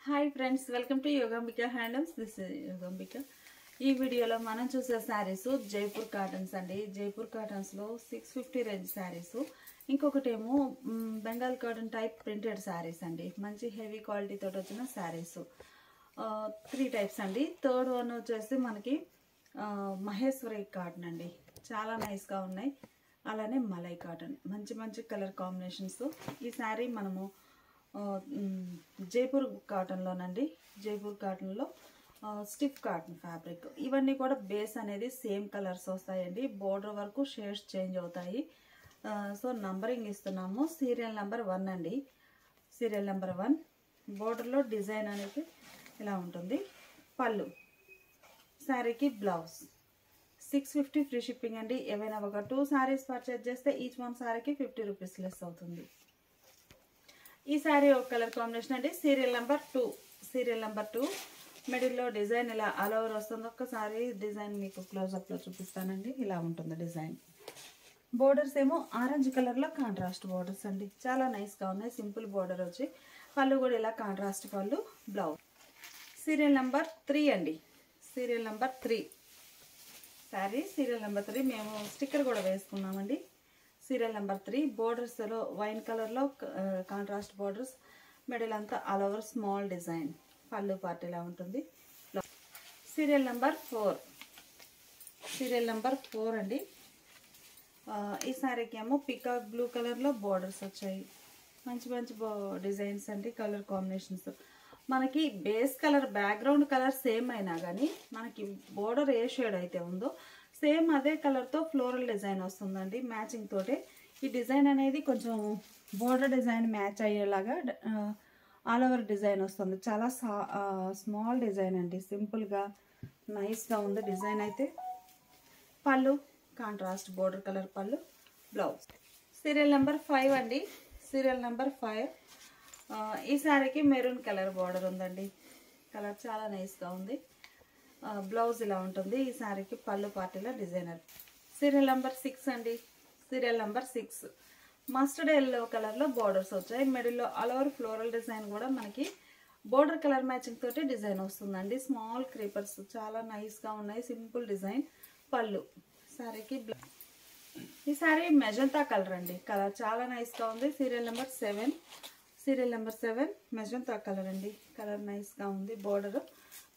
Hi friends, welcome to Yogambika handlooms. This is Yogambika. ఈ వీడియోలో మనం చూసే శారీస్ జైపూర్ కాటన్స్ అండి. జైపూర్ కాటన్స్లో 650 రేంజ్ శారీస్. ఇంకొకటి ఏమో Bengal cotton type printed saris అండి. మంచి హెవీ క్వాలిటీ తోటి వచ్చిన శారీస్ 3 టైప్స్ అండి. థర్డ్ వన్ వచ్చేసి మనకి మహేశ్వరి కాటన్ అండి. చాలా నైస్గా ఉన్నాయి. అలానే మలై కాటన్, మంచి మంచి కలర్ కాంబినేషన్స్. ఈ శారీ మనము జైపూర్ కాటన్లోనండి. జైపూర్ కాటన్లో స్టిఫ్ కాటన్ ఫ్యాబ్రిక్. ఇవన్నీ కూడా బేస్ అనేది సేమ్ కలర్స్ వస్తాయండి. బోర్డర్ వరకు షేడ్స్ చేంజ్ అవుతాయి. సో నంబరింగ్ ఇస్తున్నాము. సీరియల్ నెంబర్ 1 అండి. Serial number 1. బోర్డర్లో డిజైన్ అనేది ఇలా ఉంటుంది. పళ్ళు, శారీకి బ్లౌజ్. 650 ఫ్రీ షిప్పింగ్ అండి. ఏవైనా ఒక 2 శారీస్ పర్చేజ్ చేస్తే ఈచ్ వన్ శారీకి 50 రూపీస్ లెస్ అవుతుంది. ఈ శారీ ఒక కలర్ కాంబినేషన్ అండి. Serial number 2. సీరియల్ నెంబర్ 2 మిడిల్లో డిజైన్ ఇలా ఆల్ ఓవర్ వస్తుంది. ఒక్కసారి డిజైన్ మీకు క్లోజ్అప్లో చూపిస్తానండి. ఇలా ఉంటుంది డిజైన్. బోర్డర్స్ ఏమో ఆరెంజ్ కలర్లో కాంట్రాస్ట్ బోర్డర్స్ అండి. చాలా నైస్గా ఉన్నాయి. సింపుల్ బోర్డర్ వచ్చి పళ్ళు కూడా ఇలా కాంట్రాస్ట్ పళ్ళు, బ్లౌజ్. సీరియల్ నెంబర్ 3 అండి. Serial number 3 sari. Serial number 3 మేము స్టిక్కర్ కూడా వేసుకున్నామండి. సీరియల్ నెంబర్ 3 బోర్డర్స్లో వైన్ కలర్లో కాంట్రాస్ట్ బోర్డర్స్, మిడిల్ అంతా all over small design. Pallu part ఇలా ఉంటుంది. Serial number 4. సీరియల్ నెంబర్ 4 అండి. ఈ శారీకి ఏమో పికాక్ బ్లూ కలర్లో బోర్డర్స్ వచ్చాయి. మంచి మంచి డిజైన్స్ అండి. కలర్ కాంబినేషన్స్ మనకి base colour background colour same అయినా కానీ మనకి బోర్డర్ ఏ షేడ్ అయితే ఉందో సేమ్ అదే కలర్తో ఫ్లోరల్ డిజైన్ వస్తుందండి. మ్యాచింగ్ తోటే ఈ డిజైన్ అనేది కొంచెం బోర్డర్ డిజైన్ మ్యాచ్ అయ్యేలాగా ఆల్ ఓవర్ డిజైన్ వస్తుంది. చాలా స్మాల్ డిజైన్ అండి. సింపుల్గా నైస్గా ఉంది డిజైన్ అయితే. పళ్ళు కాంట్రాస్ట్ బోర్డర్ కలర్ పళ్ళు, బ్లౌజ్. సీరియల్ నెంబర్ 5 అండి. Serial number 5. ఈ శారీకి మెరూన్ కలర్ బోర్డర్ ఉందండి. కలర్ చాలా నైస్గా ఉంది. బ్లౌజ్ ఇలా ఉంటుంది. ఈ శారీకి పళ్ళు పార్టీలో డిజైనర్. సీరియల్ నెంబర్ 6 అండి. సీరియల్ నెంబర్ 6 మస్టర్డ్ ఎల్లో కలర్లో బోర్డర్స్ వచ్చాయి. మిడిల్లో ఆల్ ఓవర్ ఫ్లోరల్ డిజైన్ కూడా మనకి బోర్డర్ కలర్ మ్యాచింగ్ తోటి డిజైన్ వస్తుందండి. స్మాల్ క్రీపర్స్ చాలా నైస్గా ఉన్నాయి. Simple design. పళ్ళు, శారీకి బ్లౌజ్. ఈ శారీ మెజంతా కలర్ అండి. కలర్ చాలా నైస్గా ఉంది. Serial number 7. Serial number 7 magenta colour అండి. కలర్ నైస్గా ఉంది. బోర్డర్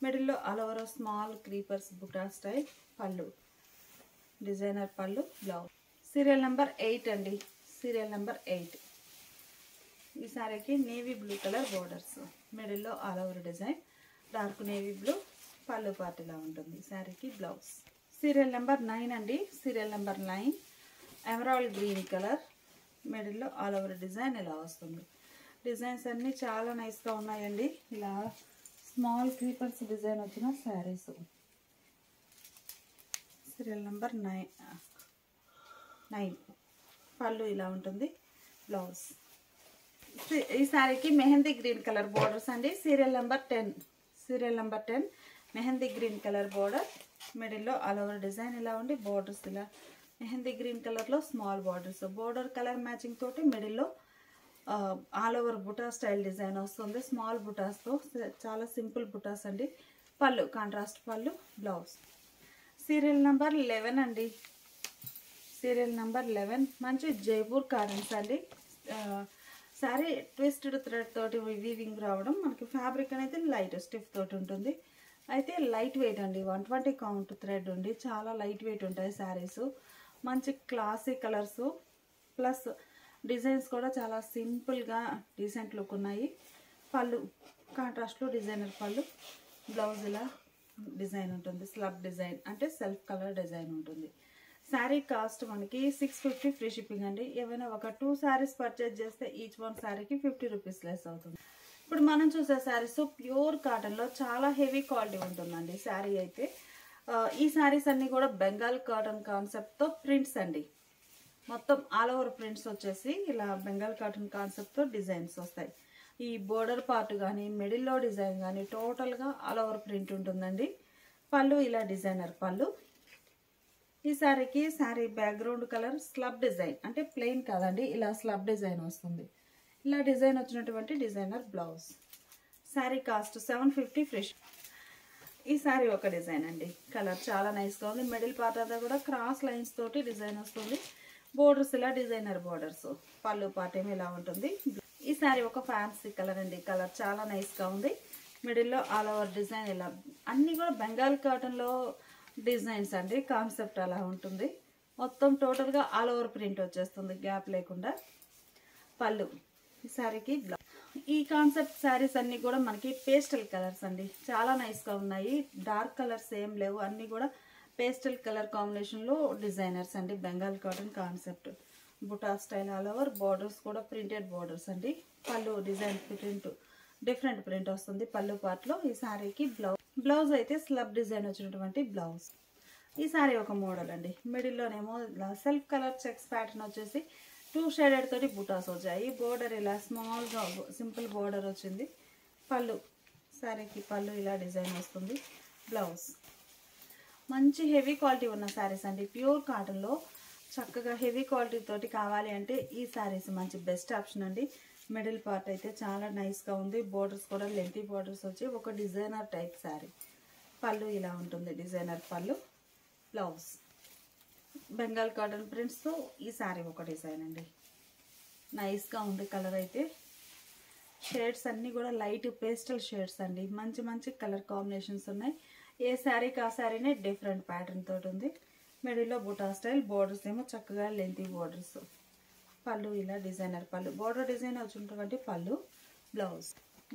మిడిల్లో all over small creepers buta style. Pallu designer పళ్ళు, బ్లౌజ్. సీరియల్ నెంబర్ 8 అండి. Serial number 8. ఈ శారీకి నేవీ బ్లూ కలర్ బోర్డర్స్, మిడిల్లో all over design dark navy blue. పళ్ళు పార్టీలా ఉంటుంది. శారీకి బ్లౌజ్. సీరియల్ నెంబర్ 9 అండి. Serial number 9 emerald green colour, మిడిల్లో ఆల్ ఓవర్ డిజైన్ ఇలా వస్తుంది. డిజైన్స్ అన్నీ చాలా నైస్గా ఉన్నాయండి. ఇలా స్మాల్ క్రీపర్స్ డిజైన్ వచ్చిన శారీస్. సీరియల్ నెంబర్ 9 పళ్ళు ఇలా ఉంటుంది, బ్లౌజ్. ఈ శారీకి మెహందీ గ్రీన్ కలర్ బోర్డర్స్ అండి. Serial number 10. Serial number 10 mehndi green colour border, మిడిల్లో ఆల్ ఓవర్ డిజైన్ ఇలా ఉండి బోర్డర్స్ ఇలా మెహందీ గ్రీన్ కలర్లో small borders. Border colour matching తోటి మిడిల్లో all over buta style design వస్తుంది. స్మాల్ బుటాస్తో చాలా సింపుల్ బుటాస్ అండి. పళ్ళు కాంట్రాస్ట్ పళ్ళు, బ్లౌజ్. సీరియల్ నెంబర్ 11 అండి. సీరియల్ నెంబర్ 11 మంచి జైపూర్ కాటన్స్ అండి. శారీ ట్విస్టెడ్ థ్రెడ్ తోటి వీవింగ్ రావడం. మనకి ఫ్యాబ్రిక్ అనేది లైట్ స్టిఫ్ తోటి ఉంటుంది. అయితే లైట్ వెయిట్ అండి. 120 కౌంట్ థ్రెడ్ ఉండి చాలా లైట్ వెయిట్ ఉంటాయి శారీస్. మంచి క్లాసీ కలర్స్ ప్లస్ డిజైన్స్ కూడా చాలా సింపుల్గా డీసెంట్ లుక్ ఉన్నాయి. పళ్ళు కాంట్రాస్ట్లో డిజైనర్ పళ్ళు, బ్లౌజ్ ఇలా డిజైన్ ఉంటుంది. స్లబ్ డిజైన్ అంటే సెల్ఫ్ కలర్ డిజైన్ ఉంటుంది. శారీ కాస్ట్ మనకి 650 ఫ్రీ షిప్పింగ్ అండి. ఏమైనా ఒక 2 శారీస్ పర్చేజ్ చేస్తే ఈచ్ వన్ శారీకి 50 రూపీస్ లెస్ అవుతుంది. ఇప్పుడు మనం చూసే శారీస్ ప్యూర్ కాటన్లో చాలా హెవీ క్వాలిటీ ఉంటుందండి. శారీ అయితే ఈ శారీస్ అన్నీ కూడా బెంగాల్ కాటన్ కాన్సెప్ట్తో ప్రింట్స్ అండి. మొత్తం ఆల్ ఓవర్ ప్రింట్స్ వచ్చేసి ఇలా బెంగాల్ కాటన్ కాన్సెప్ట్తో డిజైన్స్ వస్తాయి. ఈ బోర్డర్ పార్ట్ కానీ మిడిల్లో డిజైన్ కానీ టోటల్గా ఆల్ ఓవర్ ప్రింట్ ఉంటుందండి. పళ్ళు ఇలా డిజైనర్ పళ్ళు. ఈ శారీకి sari background colour slub design అంటే ప్లెయిన్ కాదండి, ఇలా స్లబ్ డిజైన్ వస్తుంది. ఇలా డిజైన్ వచ్చినటువంటి designer blouse. Sari cost 750 free. ఈ శారీ ఒక డిజైన్ అండి. కలర్ చాలా నైస్గా ఉంది. మిడిల్ పార్ట్ అంతా కూడా క్రాస్ లైన్స్ తోటి డిజైన్ వస్తుంది. బోర్డర్స్ ఇలా డిజైనర్ బోర్డర్స్. పళ్ళు పార్ట్ ఏమో ఇలా ఉంటుంది. ఈ శారీ ఒక ఫ్యాన్సీ కలర్ అండి. కలర్ చాలా నైస్గా ఉంది. మిడిల్లో ఆల్ ఓవర్ డిజైన్ ఇలా అన్నీ కూడా బెంగాల్ కాటన్లో డిజైన్స్ అండి. కాన్సెప్ట్ అలా ఉంటుంది. మొత్తం టోటల్గా ఆల్ ఓవర్ ప్రింట్ వచ్చేస్తుంది గ్యాప్ లేకుండా. పళ్ళు ఈ శారీకి ఈ కాన్సెప్ట్ శారీస్ అన్నీ కూడా మనకి పేస్టల్ కలర్స్ అండి. చాలా నైస్గా ఉన్నాయి. డార్క్ కలర్స్ ఏం లేవు. అన్నీ కూడా పేస్టల్ కలర్ కాంబినేషన్లో డిజైనర్స్ అండి. Bengal cotton concept. Buta style all over. Borders కూడా ప్రింటెడ్ బోర్డర్స్ అండి. Pallu design print different print వస్తుంది పళ్ళు పార్ట్లో. ఈ శారీకి బ్లౌజ్ అయితే స్లబ్ డిజైన్ వచ్చినటువంటి బ్లౌజ్. ఈ శారీ ఒక మోడల్ అండి. మిడిల్లోనేమో సెల్ఫ్ కలర్ చెక్స్ ప్యాటర్న్ వచ్చేసి 2 షేడెడ్ తోటి బుటాస్ వచ్చాయి. బోర్డర్ ఇలా స్మాల్గా సింపుల్ బోర్డర్ వచ్చింది. పళ్ళు శారీకి పళ్ళు ఇలా డిజైన్ వస్తుంది. బ్లౌజ్ మంచి హెవీ క్వాలిటీ ఉన్న శారీస్ అండి. ప్యూర్ కాటన్లో చక్కగా హెవీ క్వాలిటీ తోటి కావాలి అంటే ఈ శారీస్ మంచి బెస్ట్ ఆప్షన్ అండి. మిడిల్ పార్ట్ అయితే చాలా నైస్గా ఉంది. బోర్డర్స్ కూడా లెంతీ బోర్డర్స్ వచ్చి ఒక డిజైనర్ టైప్ శారీ. పళ్ళు ఇలా ఉంటుంది. డిజైనర్ పళ్ళు. బ్లౌజ్ బెంగాల్ కాటన్ ప్రింట్స్తో ఈ శారీ ఒక డిజైన్ అండి. నైస్గా ఉంది కలర్ అయితే. షేడ్స్ అన్నీ కూడా లైట్ పేస్టల్ షేడ్స్ అండి. మంచి మంచి కలర్ కాంబినేషన్స్ ఉన్నాయి. ఏ శారీకి ఆ శారీనే డిఫరెంట్ ప్యాటర్న్ తోటి ఉంది. మిడిల్లో బుటా స్టైల్. బోర్డర్స్ ఏమో చక్కగా లెంతీ బోర్డర్స్. పళ్ళు ఇలా డిజైనర్ పళ్ళు. బోర్డర్ డిజైన్ వచ్చినటువంటి పళ్ళు. బ్లౌజ్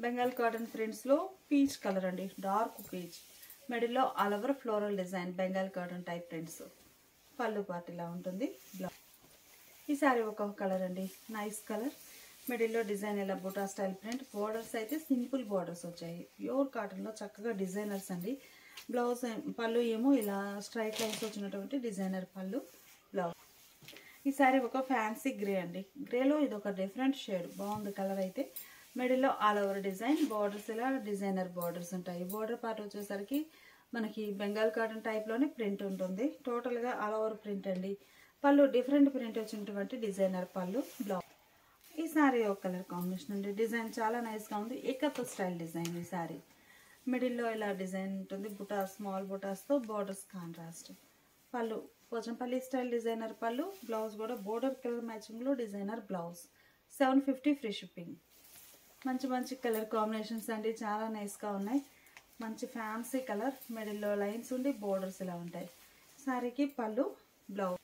బెంగాల్ కాటన్ ప్రింట్స్లో పీచ్ కలర్ అండి. Dark peach. మిడిల్లో all over floral design. Bengal cotton type prints. పళ్ళు పార్ట్ ఇలా ఉంటుంది. బ్లౌజ్ ఈ శారీ ఒక కలర్ అండి. Nice colour. మిడిల్లో డిజైన్ ఇలా బుటా స్టైల్ ప్రింట్. బోర్డర్స్ అయితే సింపుల్ బోర్డర్స్ వచ్చాయి. ప్యూర్ కాటన్లో చక్కగా డిజైనర్స్ అండి. బ్లౌజ్ పళ్ళు ఏమో ఇలా స్ట్రైట్ లైన్స్ వచ్చినటువంటి డిజైనర్ పళ్ళు. బ్లౌజ్ ఈ శారీ ఒక ఫ్యాన్సీ గ్రే అండి. గ్రేలో ఇది ఒక డిఫరెంట్ షేడ్. బాగుంది కలర్ అయితే. మిడిల్లో ఆల్ ఓవర్ డిజైన్. బోర్డర్స్ ఇలా డిజైనర్ బోర్డర్స్ ఉంటాయి. బోర్డర్ పార్ట్ వచ్చేసరికి మనకి బెంగాల్ కాటన్ టైప్లోనే ప్రింట్ ఉంటుంది. టోటల్గా ఆల్ ఓవర్ ప్రింట్ అండి. పళ్ళు డిఫరెంట్ ప్రింట్ వచ్చినటువంటి డిజైనర్ పళ్ళు. బ్లౌజ్ ఈ శారీ ఒక కలర్ కాంబినేషన్ అండి. డిజైన్ చాలా నైస్గా ఉంది. ఏకత్వ స్టైల్ డిజైన్ ఈ శారీ. మిడిల్లో ఇలా డిజైన్ ఉంటుంది. బుటాస్ స్మాల్ బుటాస్తో బోర్డర్స్ కాంట్రాస్ట్. పళ్ళు పోచంపల్లి స్టైల్ డిజైనర్ పళ్ళు. బ్లౌజ్ కూడా బోర్డర్ కలర్ మ్యాచింగ్లో డిజైనర్ బ్లౌజ్. 750 free shipping. మంచి మంచి కలర్ కాంబినేషన్స్ అండి. చాలా నైస్గా ఉన్నాయి. మంచి ఫ్యాన్సీ కలర్. మిడిల్లో లైన్స్ ఉండి బోర్డర్స్ ఇలా ఉంటాయి. శారీకి పళ్ళు. బ్లౌజ్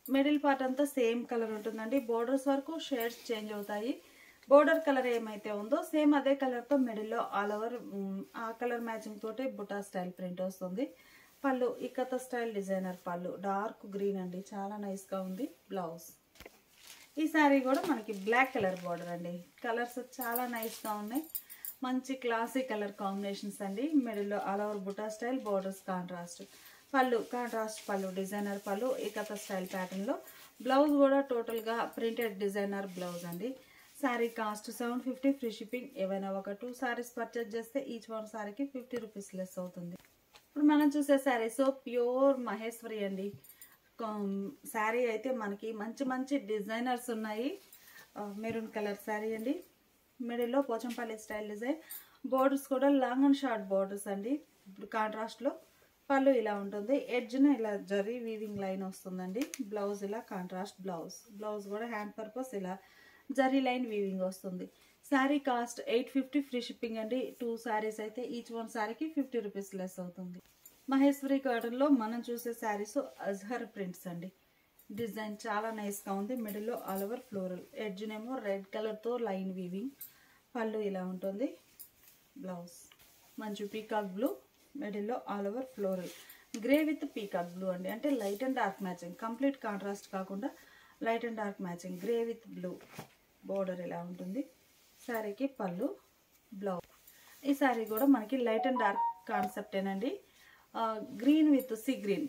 మిడిల్ పార్ట్ అంతా సేమ్ కలర్ ఉంటుందండి. బోర్డర్స్ వరకు షేడ్స్ చేంజ్ అవుతాయి. బోర్డర్ కలర్ ఏమైతే ఉందో సేమ్ అదే కలర్తో మిడిల్లో ఆల్ ఓవర్ ఆ కలర్ మ్యాచింగ్ తోటి బుటా స్టైల్ ప్రింట్ వస్తుంది. Pallu ikat style designer pallu. Dark green అండి. చాలా నైస్గా ఉంది. బ్లౌజ్ ఈ శారీ కూడా మనకి బ్లాక్ కలర్ బోర్డర్ అండి. కలర్స్ చాలా నైస్గా ఉన్నాయి. మంచి క్లాసీ కలర్ కాంబినేషన్స్ అండి. మిడిల్లో all over buta style. Borders contrast. Pallu contrast pallu. Designer pallu ikat style ప్యాటర్న్లో. బ్లౌజ్ కూడా టోటల్గా ప్రింటెడ్ డిజైనర్ బ్లౌజ్ అండి. Sari cost 750 free shipping. ఏవైనా ఒక 2 శారీస్ పర్చేజ్ చేస్తే ఈచ్ వన్ శారీకి 50 రూపీస్ లెస్ అవుతుంది. ఇప్పుడు మనం చూసే శారీస్ ప్యూర్ మహేశ్వరి అండి. శారీ అయితే మనకి మంచి మంచి డిజైనర్స్ ఉన్నాయి. మెరూన్ కలర్ శారీ అండి. మిడిల్లో పోచంపల్లి స్టైల్ డిజైన్. బోర్డర్స్ కూడా లాంగ్ అండ్ షార్ట్ బోర్డర్స్ అండి. ఇప్పుడు కాంట్రాస్ట్లో. పళ్ళు ఇలా ఉంటుంది. ఎడ్జ్న ఇలా జరీ వీవింగ్ లైన్ వస్తుందండి. బ్లౌజ్ ఇలా కాంట్రాస్ట్ బ్లౌజ్. బ్లౌజ్ కూడా హ్యాండ్ పర్పస్ ఇలా జరీ లైన్ వీవింగ్ వస్తుంది. శారీ కాస్ట్ 850 ఫ్రీ షిప్పింగ్ అండి. 2 శారీస్ అయితే ఈచ్ వన్ శారీకి 50 రూపీస్ లెస్ అవుతుంది. మహేశ్వరి కాటన్లో మనం చూసే శారీస్ అజ్హర్ ప్రింట్స్ అండి. డిజైన్ చాలా నైస్గా ఉంది. మిడిల్లో ఆల్ ఓవర్ ఫ్లోరల్. ఎడ్జ్నేమో రెడ్ కలర్తో లైన్ వీవింగ్. పళ్ళు ఇలా ఉంటుంది. బ్లౌజ్ మంచి పీకాక్ బ్లూ. మిడిల్లో all over floral. Grey with peacock blue అండి. అంటే light and dark matching. Complete contrast కాకుండా light and dark matching. Grey with blue. Border ఇలా ఉంటుంది. శారీకి పళ్ళు. బ్లౌజ్ ఈ శారీ కూడా మనకి లైట్ అండ్ డార్క్ కాన్సెప్టేనండి. Green with sea green.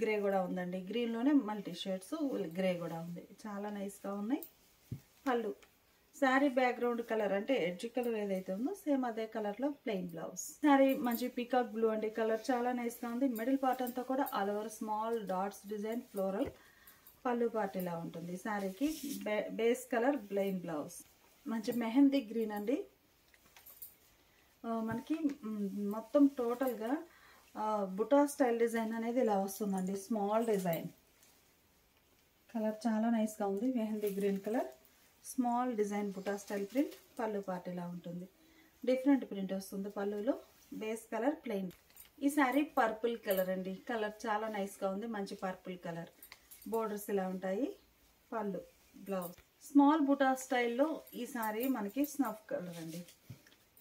Grey కూడా ఉందండి. గ్రీన్లోనే మల్టీ షేడ్స్ గ్రే కూడా ఉంది. చాలా నైస్గా ఉన్నాయి. పళ్ళు శారీ బ్యాక్గ్రౌండ్ కలర్ అంటే ఎడ్జ్ కలర్ ఏదైతే ఉందో సేమ్ అదే కలర్లో ప్లెయిన్ బ్లౌజ్. శారీ మంచి పీకాక్ బ్లూ అండి. కలర్ చాలా నైస్గా ఉంది. మిడిల్ పార్ట్ అంతా కూడా all over small dots design floral. పళ్ళు పార్ట్ ఇలా ఉంటుంది. శారీకి బేస్ కలర్ ప్లెయిన్ బ్లౌజ్. మంచి మెహందీ గ్రీన్ అండి. మనకి మొత్తం టోటల్గా బుటా స్టైల్ డిజైన్ అనేది ఇలా వస్తుందండి. స్మాల్ డిజైన్, కలర్ చాలా నైస్గా ఉంది. Mehndi green colour, small design buta style print. Pallu part ఇలా ఉంటుంది. డిఫరెంట్ ప్రింట్ వస్తుంది పళ్ళులో. Base colour plain. ఈ శారీ పర్పుల్ కలర్ అండి. కలర్ చాలా నైస్గా ఉంది. మంచి పర్పుల్ కలర్. బోర్డర్స్ ఇలా ఉంటాయి. పళ్ళు, బ్లౌజ్. స్మాల్ బుటా స్టైల్లో ఈ శారీ మనకి స్నఫ్ కలర్ అండి.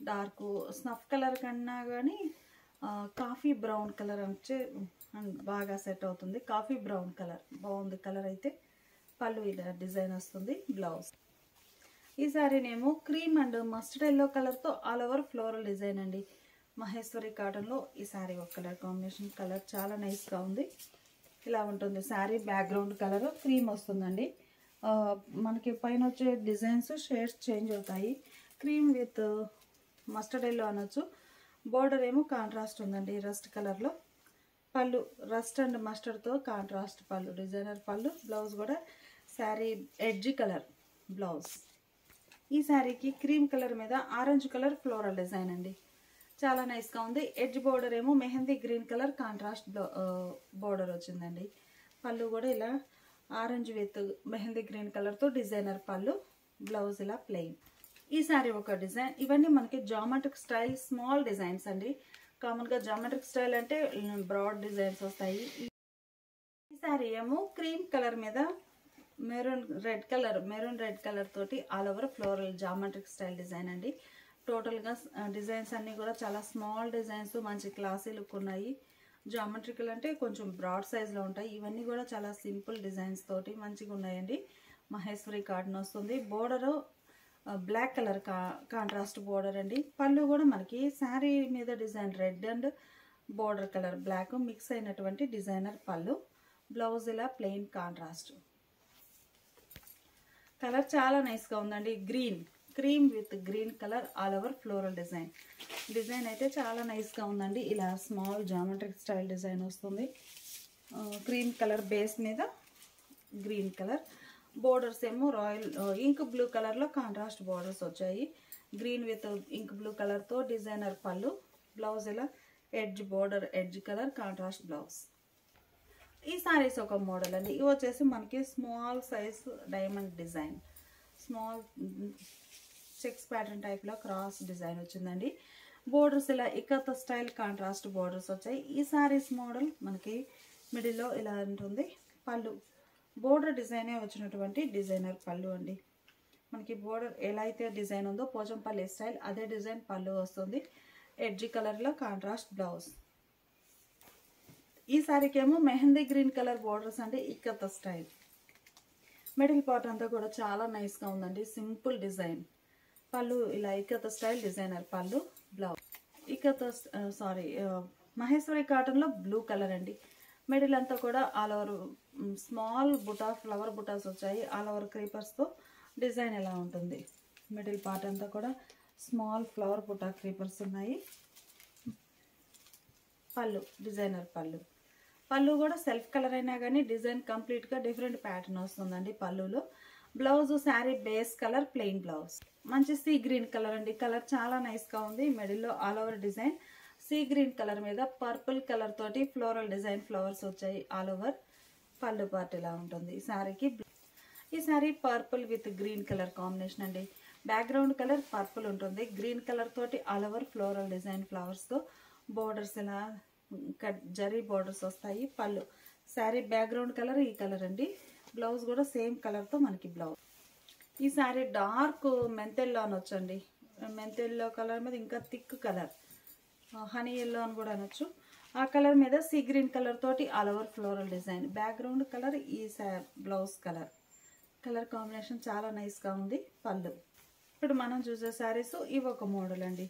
డార్క్ స్నఫ్ కలర్ కన్నా కానీ కాఫీ బ్రౌన్ కలర్ వచ్చే బాగా సెట్ అవుతుంది. కాఫీ బ్రౌన్ కలర్ బాగుంది. కలర్ అయితే పళ్ళు ఇలా డిజైన్ వస్తుంది. బ్లౌజ్. ఈ శారీనేమో క్రీమ్ అండ్ మస్టర్డ్ ఎల్లో కలర్తో ఆల్ ఓవర్ ఫ్లోరల్ డిజైన్ అండి. మహేశ్వరి కాటన్లో ఈ శారీ ఒక కలర్ కాంబినేషన్. కలర్ చాలా నైస్గా ఉంది. ఇలా ఉంటుంది శారీ. బ్యాక్గ్రౌండ్ కలర్ క్రీమ్ వస్తుందండి. మనకి పైన వచ్చే డిజైన్స్ షేడ్స్ చేంజ్ అవుతాయి. క్రీమ్ విత్ మస్టర్డ్ ఎల్లో అనొచ్చు. బోర్డర్ ఏమో కాంట్రాస్ట్ ఉందండి రస్ట్ కలర్లో. పళ్ళు rust and మస్టర్డ్తో contrast pallu, designer పళ్ళు. బ్లౌజ్ కూడా శారీ ఎడ్జీ కలర్ బ్లౌజ్. ఈ శారీకి క్రీమ్ కలర్ మీద ఆరెంజ్ కలర్ ఫ్లోరల్ డిజైన్ అండి. చాలా నైస్గా ఉంది. ఎడ్జ్ బోర్డర్ ఏమో mehndi green colour contrast border వచ్చిందండి. పళ్ళు కూడా ఇలా ఆరెంజ్ విత్ మెహందీ గ్రీన్ కలర్తో డిజైనర్ పళ్ళు. బ్లౌజ్ ఇలా ప్లెయిన్. ఈ శారీ ఒక డిజైన్. ఇవన్నీ మనకి జామెట్రిక్ స్టైల్ స్మాల్ డిజైన్స్ అండి. కామన్గా జామెట్రిక్ స్టైల్ అంటే బ్రాడ్ డిజైన్స్ వస్తాయి. ఈ శారీ ఏమో క్రీమ్ కలర్ మీద మెరూన్ రెడ్ కలర్ తోటి all over floral geometric style design అండి. టోటల్గా డిజైన్స్ అన్నీ కూడా చాలా స్మాల్ డిజైన్స్, మంచి క్లాసీ లుక్ ఉన్నాయి. జామెట్రికల్ అంటే కొంచెం బ్రాడ్ సైజ్లో ఉంటాయి. ఇవన్నీ కూడా చాలా సింపుల్ డిజైన్స్ తోటి మంచిగా ఉన్నాయండి. మహేశ్వరి కాటన్ వస్తుంది. Border black colour contrast border అండి. పళ్ళు కూడా మనకి శారీ మీద design red and border colour black mix అయినటువంటి డిజైనర్ పళ్ళు. బ్లౌజ్ ఇలా ప్లెయిన్ కాంట్రాస్ట్. కలర్ చాలా నైస్గా ఉందండి. Green, cream with green colour all over floral design. Design అయితే చాలా నైస్గా ఉందండి. ఇలా స్మాల్ జామెట్రిక్ స్టైల్ డిజైన్ వస్తుంది. క్రీమ్ కలర్ బేస్ మీద గ్రీన్ కలర్. బోర్డర్స్ ఏమో రాయల్ ఇంక్ బ్లూ కలర్లో కాంట్రాస్ట్ బోర్డర్స్ వచ్చాయి. గ్రీన్ విత్ ఇంక్ బ్లూ కలర్తో డిజైనర్ పళ్ళు. బ్లౌజ్ ఇలా edge border edge colour contrast blouse. ఈ సారీస్ ఒక మోడల్ అండి. ఇవి వచ్చేసి మనకి small size diamond design, small checks pattern టైప్లో క్రాస్ డిజైన్ వచ్చిందండి. బోర్డర్స్ ఇలా ఇకత స్టైల్ కాంట్రాస్ట్ బోర్డర్స్ వచ్చాయి. ఈ సారీస్ మోడల్ మనకి మిడిల్లో ఇలా ఉంటుంది. పళ్ళు బోర్డర్ డిజైనే వచ్చినటువంటి డిజైనర్ పళ్ళు అండి. మనకి బోర్డర్ ఎలా అయితే డిజైన్ ఉందో పోచంపల్లి స్టైల్ అదే డిజైన్ పళ్ళు వస్తుంది. ఎడ్జీ కలర్లో కాంట్రాస్ట్ బ్లౌజ్. ఈ సారీకి ఏమో మెహందీ గ్రీన్ కలర్ బోర్డర్స్ అంటే ఇకత స్టైల్. మిడిల్ పార్ట్ అంతా కూడా చాలా నైస్గా ఉందండి. Simple design. పళ్ళు ఇలా ఇకత స్టైల్ డిజైనర్ పళ్ళు. బ్లౌజ్ మహేశ్వరి కాటన్లో బ్లూ కలర్ అండి. మిడిల్ అంతా కూడా ఆల్ ఓవర్ స్మాల్ బుటా ఫ్లవర్ బుటాస్ వచ్చాయి. ఆల్ ఓవర్ క్రీపర్స్తో డిజైన్ ఎలా ఉంటుంది. మిడిల్ పార్ట్ అంతా కూడా స్మాల్ ఫ్లవర్ బుటా క్రీపర్స్ ఉన్నాయి. పళ్ళు డిజైనర్ పళ్ళు. పళ్ళు కూడా సెల్ఫ్ కలర్ అయినా కానీ డిజైన్ కంప్లీట్గా డిఫరెంట్ ప్యాటర్న్ వస్తుందండి పళ్ళులో. Blouse sari base colour plain blouse. మంచి సీ గ్రీన్ కలర్ అండి. కలర్ చాలా నైస్గా ఉంది. మిడిల్లో all over design sea green colour మీద పర్పుల్ కలర్ తోటి ఫ్లోరల్ డిజైన్ ఫ్లవర్స్ వచ్చాయి ఆల్ ఓవర్. పళ్ళు పార్ట్ ఇలా ఉంటుంది శారీకి. ఈ sari purple with green colour combination అండి. బ్యాక్గ్రౌండ్ కలర్ పర్పుల్ ఉంటుంది. గ్రీన్ కలర్ తోటి ఆల్ ఓవర్ ఫ్లోరల్ డిజైన్ ఫ్లవర్స్తో బోర్డర్స్ ఇలా జరీ బోర్డర్స్ వస్తాయి. పళ్ళు శారీ బ్యాక్గ్రౌండ్ కలర్ ఈ కలర్ అండి. బ్లౌజ్ కూడా సేమ్ కలర్తో మనకి బ్లౌజ్. ఈ శారీ డార్క్ మెంతెల్లో అనొచ్చండి. మెంతెల్లో కలర్ మీద ఇంకా థిక్ కలర్ హనీ ఎల్లో అని కూడా అనొచ్చు. ఆ కలర్ మీద సీ గ్రీన్ కలర్ తోటి all over floral design. Background colour ఈ బ్లౌజ్ కలర్. కలర్ కాంబినేషన్ చాలా నైస్గా ఉంది. పళ్ళు. ఇప్పుడు మనం చూసే శారీస్ ఇవి ఒక మోడల్ అండి.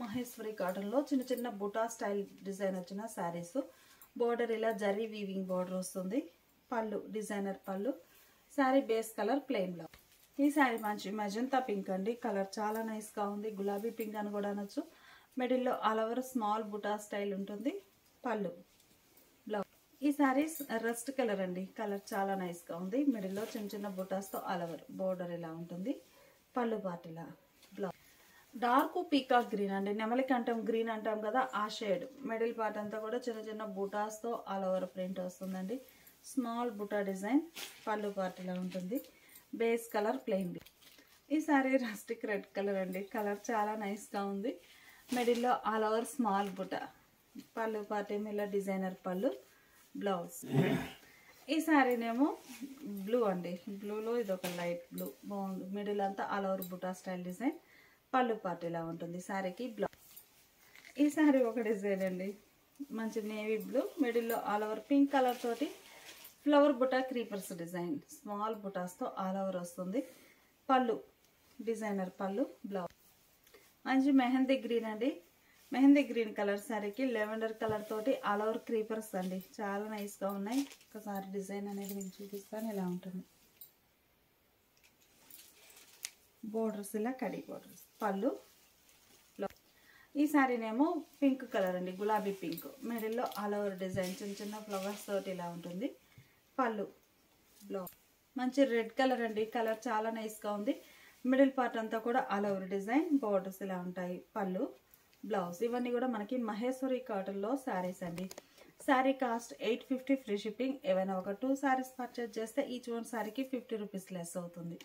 మహేశ్వరి కాటన్లో చిన్న చిన్న బుటా స్టైల్ డిజైన్ వచ్చిన శారీస్. బోర్డర్ ఇలా జరీ వీవింగ్ బోర్డర్ వస్తుంది. పళ్ళు డిజైనర్ పళ్ళు. Sari base colour plain blouse. ఈ శారీ మంచి మెజంతా పింక్ అండి. కలర్ చాలా నైస్గా ఉంది. గులాబీ పింక్ అని కూడా అనొచ్చు. మిడిల్లో all over small buta style ఉంటుంది. పళ్ళు బ్లౌజ్. ఈ శారీస్ రస్ట్ కలర్ అండి. కలర్ చాలా నైస్గా ఉంది. మిడిల్లో చిన్న చిన్న బుటాస్తో ఆల్ ఓవర్ బోర్డర్ ఇలా ఉంటుంది. పళ్ళు పార్ట్ ఇలా బ్లౌజ్. డార్క్ పీకాక్ గ్రీన్ అండి, నెమలి కంఠం గ్రీన్ అంటాం కదా ఆ షేడ్. మిడిల్ పార్ట్ అంతా కూడా చిన్న చిన్న బూటాస్తో ఆల్ ఓవర్ ప్రింట్ వస్తుందండి. Small buta design. Pallu part ఇలా ఉంటుంది. Base colour plain. ఈ సారీ రస్టిక్ రెడ్ కలర్ అండి, కలర్ చాలా నైస్గా ఉంది. మిడిల్లో ఆల్ ఓవర్ స్మాల్ బుటా. పళ్ళు పార్ట్ ఏమో ఇలా డిజైనర్ పళ్ళు. బ్లౌజ్. ఈ సారీనేమో బ్లూ అండి, బ్లూలో ఇది ఒక లైట్ బ్లూ బాగుంది. మిడిల్ అంతా all over buta style design. Pallu part ఇలా ఉంటుంది సారీకి. బ్లౌజ్. ఈ సారీ ఒక డిజైన్ అండి, మంచి నేవీ బ్లూ, మిడిల్లో ఆల్ ఓవర్ పింక్ కలర్ తోటి ఫ్లవర్ బుటా క్రీపర్స్ డిజైన్. స్మాల్ బుటాస్తో ఆల్ ఓవర్ వస్తుంది. పళ్ళు డిజైనర్ పళ్ళు. బ్లౌజ్. మంచి మెహందీ గ్రీన్ అండి, మెహందీ గ్రీన్ కలర్ సారీకి లెవెండర్ కలర్ తోటి ఆల్ ఓవర్ క్రీపర్స్ అండి, చాలా నైస్గా ఉన్నాయి. ఒకసారి డిజైన్ అనేది నేను చూపిస్తాను ఎలా ఉంటుంది. బోర్డర్స్ ఇలా కడి బోర్డర్స్. పళ్ళు. ఈ సారీనేమో పింక్ కలర్ అండి, గులాబీ పింక్. మిడిల్లో ఆల్ ఓవర్ డిజైన్ చిన్న చిన్న ఫ్లవర్స్ తోటి ఇలా ఉంటుంది. పళ్ళు. బ్లౌజ్. మంచి రెడ్ కలర్ అండి, కలర్ చాలా నైస్గా ఉంది. మిడిల్ పార్ట్ అంతా కూడా ఆల్ ఓవర్ డిజైన్. బోర్డర్స్ ఇలా ఉంటాయి. పళ్ళు. బ్లౌజ్. ఇవన్నీ కూడా మనకి మహేశ్వరి కాటన్లో శారీస్ అండి. Sari cost 850 free shipping. ఏవైనా ఒక 2 శారీస్ పర్చేజ్ చేస్తే ఈచ్ వన్ శారీకి 50 రూపీస్ లెస్ అవుతుంది.